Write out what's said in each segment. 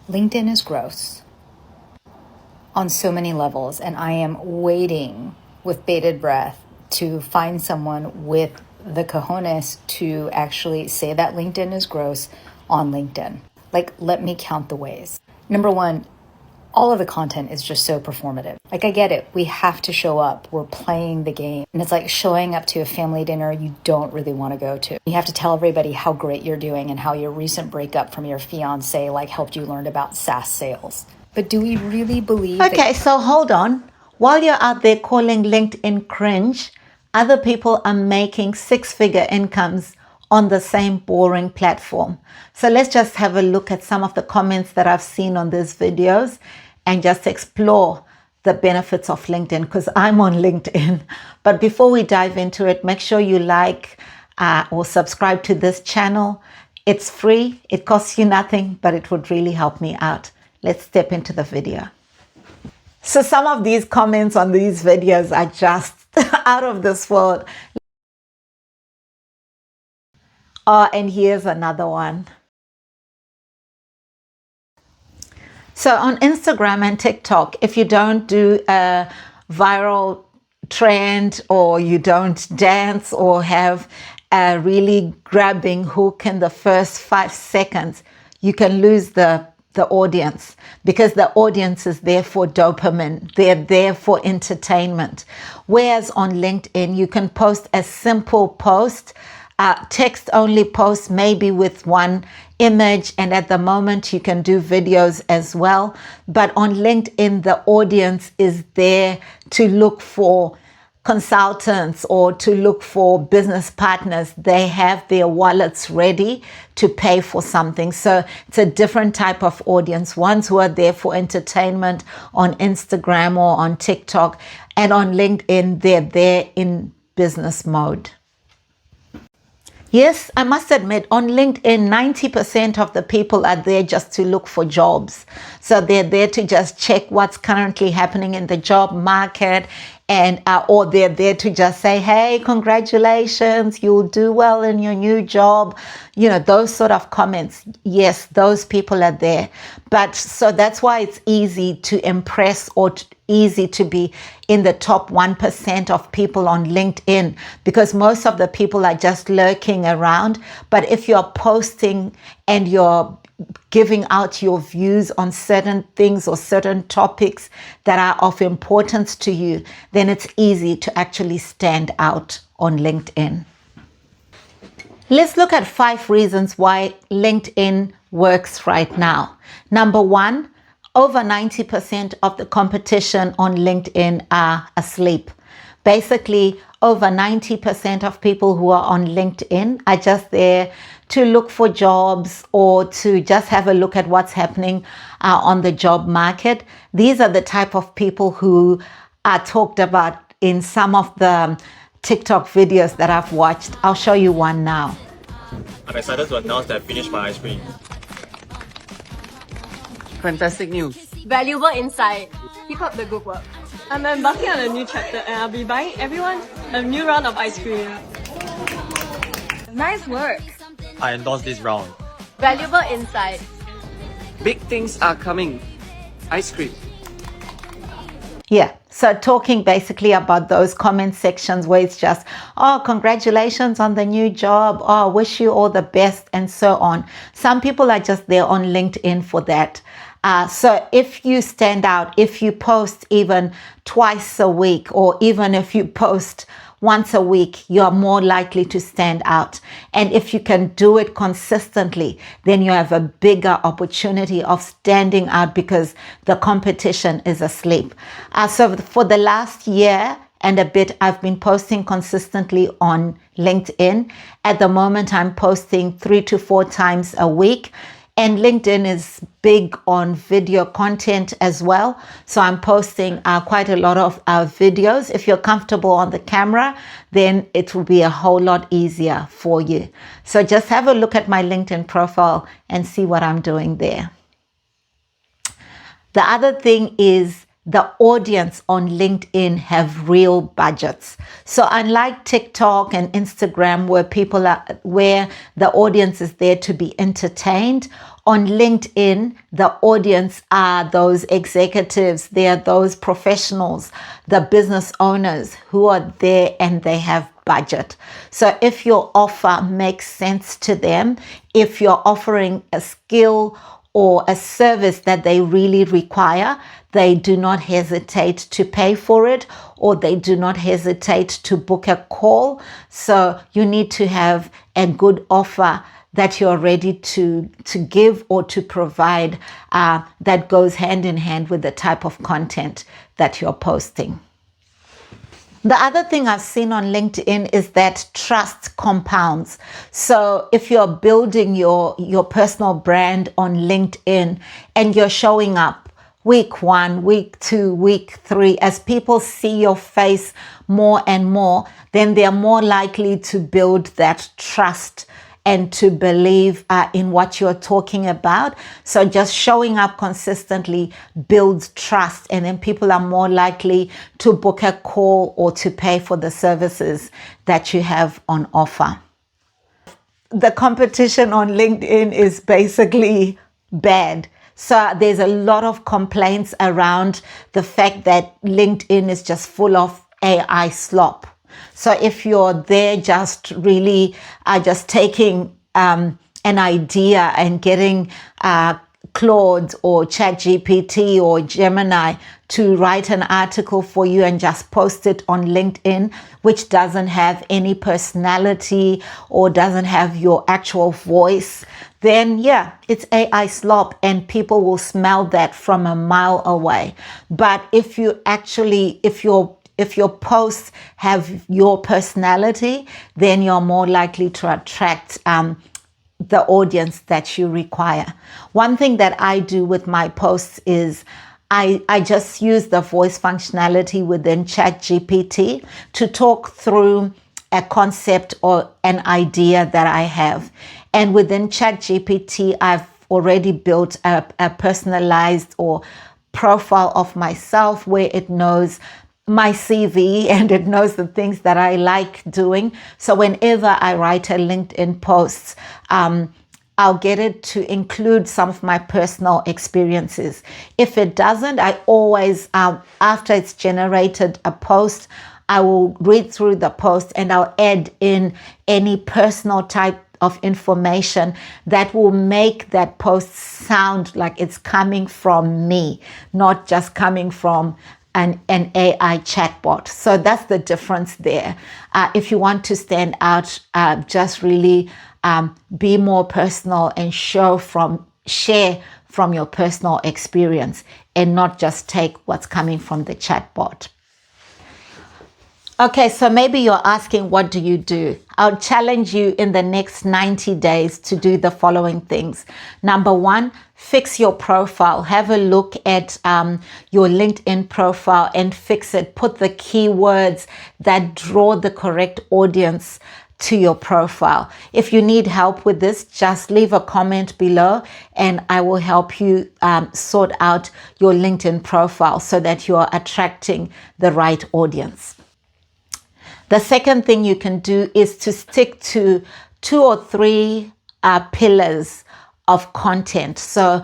LinkedIn is gross on so many levels, and I am waiting with bated breath to find someone with the cojones to actually say that LinkedIn is gross on LinkedIn. Like, let me count the ways. Number one, all of the content is just so performative. Like, I get it. We have to show up. We're playing the game. And it's like showing up to a family dinner you don't really want to go to. You have to tell everybody how great you're doing and how your recent breakup from your fiance like helped you learn about SaaS sales. But do we really believe Okay, so hold on. While you're out there calling LinkedIn cringe, other people are making six-figure incomes on the same boring platform. So let's just have a look at some of the comments that I've seen on these videos and just explore the benefits of LinkedIn, because I'm on LinkedIn. But before we dive into it, make sure you like or subscribe to this channel. It's free, it costs you nothing, but it would really help me out. Let's step into the video. So some of these comments on these videos are just out of this world. Oh, and here's another one. So on Instagram and TikTok, if you don't do a viral trend, or you don't dance or have a really grabbing hook in the first 5 seconds, you can lose the audience, because the audience is there for dopamine. They're there for entertainment. Whereas on LinkedIn, you can post a simple post, text only post, maybe with one image, and at the moment you can do videos as well. But on LinkedIn, the audience is there to look for consultants or to look for business partners. They have their wallets ready to pay for something. So it's a different type of audience, ones who are there for entertainment on Instagram or on TikTok, and on LinkedIn, they're there in business mode. Yes, I must admit, on LinkedIn, 90% of the people are there just to look for jobs. So they're there to just check what's currently happening in the job market, and or they're there to just say, hey, congratulations, you'll do well in your new job. You know, those sort of comments. Yes, those people are there. But so that's why it's easy to impress, or easy to be in the top 1% of people on LinkedIn, because most of the people are just lurking around. But if you're posting and you're giving out your views on certain things or certain topics that are of importance to you, then it's easy to actually stand out on LinkedIn. Let's look at 5 reasons why LinkedIn works right now. Number 1, over 90% of the competition on LinkedIn are asleep. Basically, over 90% of people who are on LinkedIn are just there to look for jobs, or to just have a look at what's happening on the job market. These are the type of people who are talked about in some of the TikTok videos that I've watched. I'll show you one now. I'm excited to announce that I finished my ice cream. Fantastic news. Valuable insight. Keep up the good work. I'm embarking on a new chapter, and I'll be buying everyone a new round of ice cream. Nice work. I endorse this round. Valuable insight. Big things are coming. Ice cream. Yeah, so talking basically about those comment sections where it's just, oh, congratulations on the new job, oh, wish you all the best, and so on. Some people are just there on LinkedIn for that. So if you stand out, if you post even twice a week, or even if you post once a week, you're more likely to stand out. And if you can do it consistently, then you have a bigger opportunity of standing out, because the competition is asleep. So for the last year and a bit, I've been posting consistently on LinkedIn. At the moment, I'm posting 3 to 4 times a week. And LinkedIn is big on video content as well. So I'm posting quite a lot of videos. If you're comfortable on the camera, then it will be a whole lot easier for you. So just have a look at my LinkedIn profile and see what I'm doing there. The other thing is, the audience on LinkedIn have real budgets. So unlike TikTok and Instagram, where the audience is there to be entertained, On LinkedIn, the audience are those executives, they are those professionals, the business owners who are there and they have budget. So if your offer makes sense to them, if you're offering a skill or a service that they really require, they do not hesitate to pay for it, or they do not hesitate to book a call. So you need to have a good offer that you're ready to give or to provide that goes hand in hand with the type of content that you're posting. The other thing I've seen on LinkedIn is that trust compounds. So if you're building your personal brand on LinkedIn and you're showing up week 1, week 2, week 3, as people see your face more and more, then they're more likely to build that trust and to believe in what you're talking about. So just showing up consistently builds trust, and then people are more likely to book a call or to pay for the services that you have on offer. The competition on LinkedIn is basically bad. So there's a lot of complaints around the fact that LinkedIn is just full of AI slop. So if you're there just really just taking an idea and getting Claude or ChatGPT or Gemini to write an article for you and just post it on LinkedIn, which doesn't have any personality or doesn't have your actual voice, then yeah, it's AI slop and people will smell that from a mile away. But if your posts have your personality, then you're more likely to attract the audience that you require. One thing that I do with my posts is I just use the voice functionality within ChatGPT to talk through a concept or an idea that I have. And within ChatGPT, I've already built a personalized or profile of myself where it knows my CV and it knows the things that I like doing. So whenever I write a LinkedIn post, I'll get it to include some of my personal experiences. If it doesn't, I always, after it's generated a post, I will read through the post and I'll add in any personal type of information that will make that post sound like it's coming from me, not just coming from an AI chatbot. So that's the difference there. If you want to stand out, just really be more personal and share from your personal experience and not just take what's coming from the chatbot. Okay, so maybe you're asking, what do you do? I'll challenge you in the next 90 days to do the following things. Number 1, fix your profile. Have a look at your LinkedIn profile and fix it. Put the keywords that draw the correct audience to your profile. If you need help with this, just leave a comment below and I will help you sort out your LinkedIn profile so that you are attracting the right audience. The second thing you can do is to stick to 2 or 3 pillars of content. So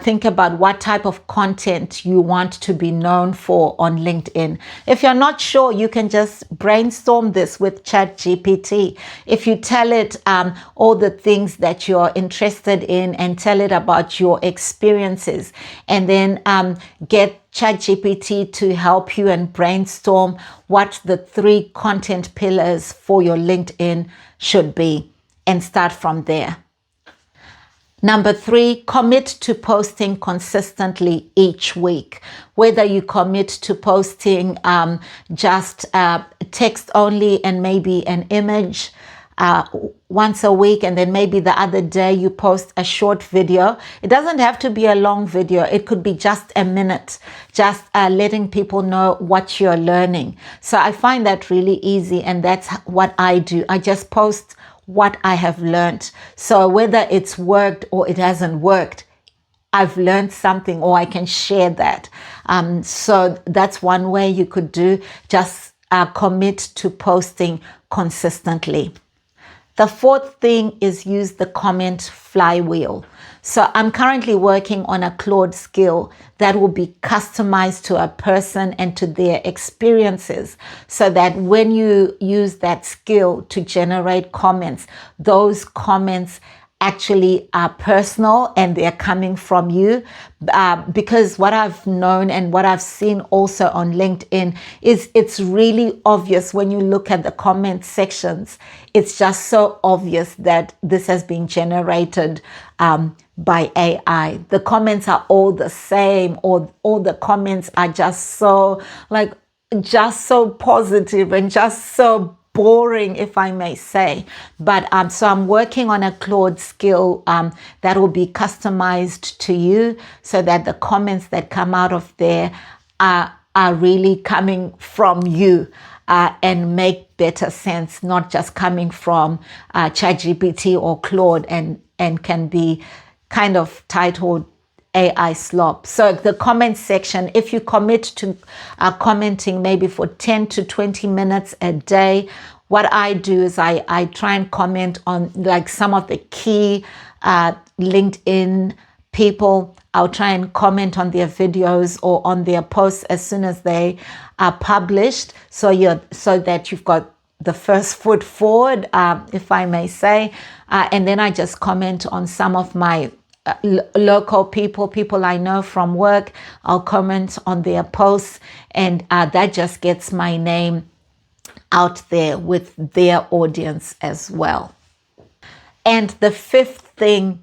think about what type of content you want to be known for on LinkedIn. If you're not sure, you can just brainstorm this with ChatGPT. If you tell it all the things that you're interested in and tell it about your experiences, and then get ChatGPT to help you and brainstorm what the 3 content pillars for your LinkedIn should be, and start from there. Number 3, commit to posting consistently each week. Whether you commit to posting just text only and maybe an image once a week, and then maybe the other day you post a short video. It doesn't have to be a long video. It could be just a minute, just letting people know what you're learning. So I find that really easy, and that's what I do. I just post what I have learned. So whether it's worked or it hasn't worked, I've learned something or I can share that. So that's one way you could do. Just commit to posting consistently. The 4th thing is use the comment flywheel. So I'm currently working on a Claude skill that will be customized to a person and to their experiences, so that when you use that skill to generate comments, those comments actually are personal and they're coming from you. Because what I've known and what I've seen also on LinkedIn is it's really obvious when you look at the comment sections. It's just so obvious that this has been generated by AI. The comments are all the same, or all the comments are just so positive and just so boring, if I may say. But so I'm working on a Claude skill that will be customized to you, so that the comments that come out of there are really coming from you and make better sense, not just coming from ChatGPT or Claude, and can be kind of titled AI slop. So the comment section, if you commit to commenting maybe for 10 to 20 minutes a day, what I do is I try and comment on like some of the key LinkedIn people. I'll try and comment on their videos or on their posts as soon as they are published, so that you've got the first foot forward, if I may say. And then I just comment on some of my local people I know from work. I'll comment on their posts, and that just gets my name out there with their audience as well. And the fifth thing,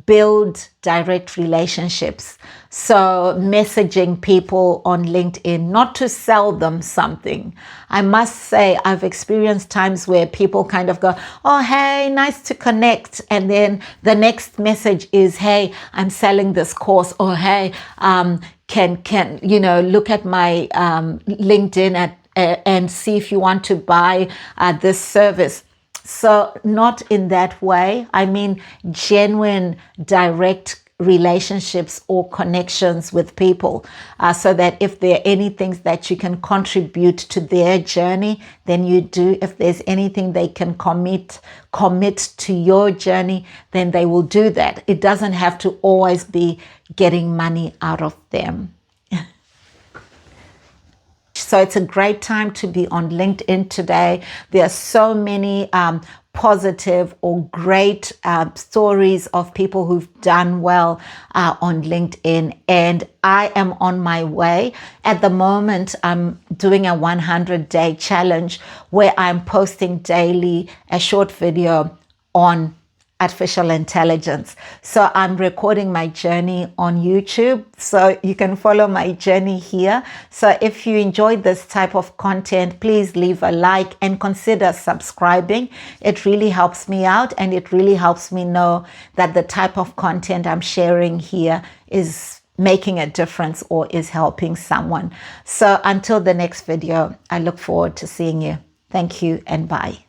build direct relationships. So messaging people on LinkedIn, not to sell them something. I must say I've experienced times where people kind of go, oh, hey, nice to connect. And then the next message is, hey, I'm selling this course. Or, hey, can look at my LinkedIn and see if you want to buy this service. So not in that way. I mean, genuine, direct relationships or connections with people, so that if there are any things that you can contribute to their journey, then you do. If there's anything they can commit to your journey, then they will do that. It doesn't have to always be getting money out of them. So it's a great time to be on LinkedIn today. There are so many positive or great stories of people who've done well on LinkedIn. And I am on my way. At the moment, I'm doing a 100-day challenge where I'm posting daily a short video on artificial intelligence. So I'm recording my journey on YouTube, so you can follow my journey here. So if you enjoyed this type of content, please leave a like and consider subscribing. It really helps me out, and it really helps me know that the type of content I'm sharing here is making a difference or is helping someone. So until the next video, I look forward to seeing you. Thank you and bye.